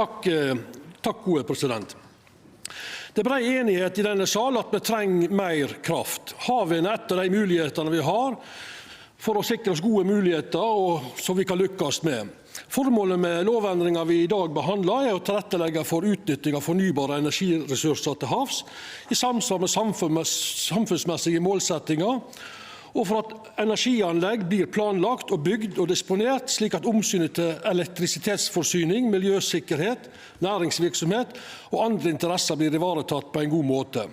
Takk, gode president. Det brei enighet i denne sal at vi trenger mer kraft. Havvind er et av de mulighetene vi har for å sikre oss gode muligheter og som vi kan lykkes med. Formålet med lovendringer vi i dag behandler er å tilrettelegge for utnytting av fornybare energiressurser til havs i samsvar med samfunnsmessige målsettinger, og for at energianlegg blir planlagt og bygd og disponert slik at omsynet til elektrisitetsforsyning, miljøsikkerhet, næringsvirksomhet og andre interesser blir ivaretatt på en god måte.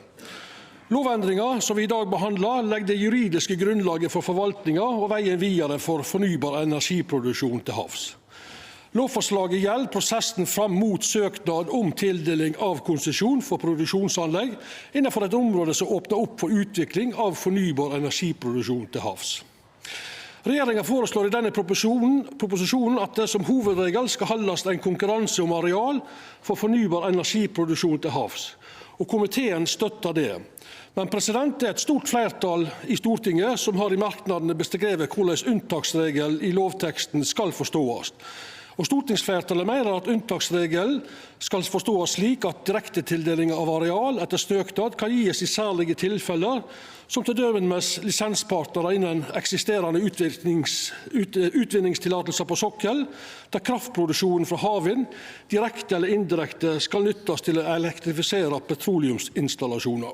Lovendringer som vi i dag behandler, legger det juridiske grunnlaget for forvaltninga og veien videre for fornybar energiproduksjon til havs. Lovforslaget gjelder prosessen fram mot søknad om tildeling av konsesjon for produksjonsanlegg innenfor et område som åpner opp for utvikling av fornybar energiproduksjon til havs. Regjeringen foreslår i denne proposisjonen at det som hovedregel skal holdes en konkurranse om areal for fornybar energiproduksjon til havs, og komiteen støtter det. Men det er et stort flertall i Stortinget som har i merknadene beskrevet hvordan unntaksregelen i lovteksten skal forstås. Og stortingsflertallet mener at unntaksregelen skal forstås slik at direktetildeling av areal etter søknad kan gis i særlige tilfeller, som til dømes lisenspartnere innen eksisterende utvinningstillatelser på sokkel, der kraftproduksjonen fra havvind direkte eller indirekte skal nyttes til å elektrifisere petroleumsinstallasjoner.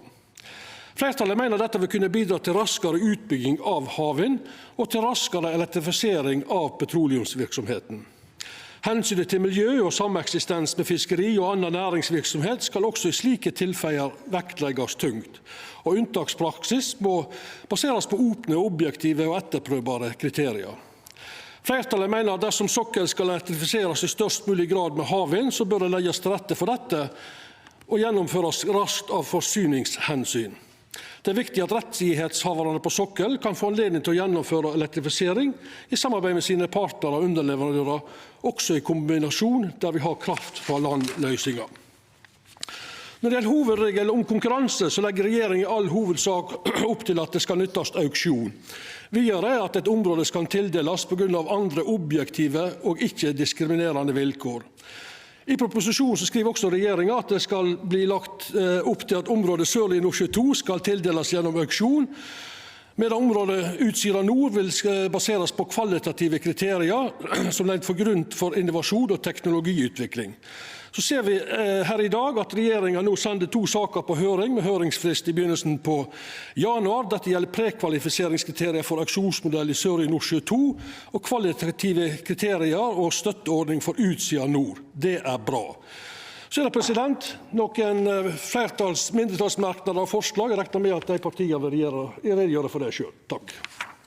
Flertallet mener dette vil kunne bidra til raskere utbygging av havvind og til raskere elektrifisering av petroleumsvirksomheten. Hensynet til miljø og sameksistens med fiskeri og annen næringsvirksomhet skal også i slike tilfeller vektlegges tungt, og unntakspraksis må baseres på åpne, objektive og etterprøvbare kriterier. Flertallet mener at dersom sokkel skal elektrifiseres i størst mulig grad med havvind, så bør det legges til rette for dette og gjennomføres raskt av forsyningshensyn. Det er viktig at rettighetshaverne på sokkel kan få anledning til å gjennomføre elektrifisering i samarbeid med sine partnere og underleverandører, også i kombinasjon der vi har kraft fra land-løsninger. Når det gjelder hovedregelen om konkurranse, så legger regjeringen i all hovedsak opp til at det skal nyttes auksjon. Videre at et område skal tildeles på grunn av andre objektive og ikke diskriminerende vilkår. I proposisjonen skriver også regjeringen at det skal bli lagt opp til at området Sørlige Nordsjø II skal tildeles gjennom auksjon, medan området Utsira Nord vil baseres på kvalitative kriterier som legger for grunn for innovasjon og teknologiutvikling. Så ser vi her i dag at regjeringen nå sender 2 saker på høring med høringsfrist i begynnelsen på januar. Dette gjelder prekvalifiseringskriterier for auksjonsmodell i Sørlige Nordsjø II og kvalitative kriterier og støtteordning for Utsira Nord. Det er bra. Så er det noen mindretallsmerknader og forslag. Jeg regner med at de partiene vil redegjøre for det selv. Takk.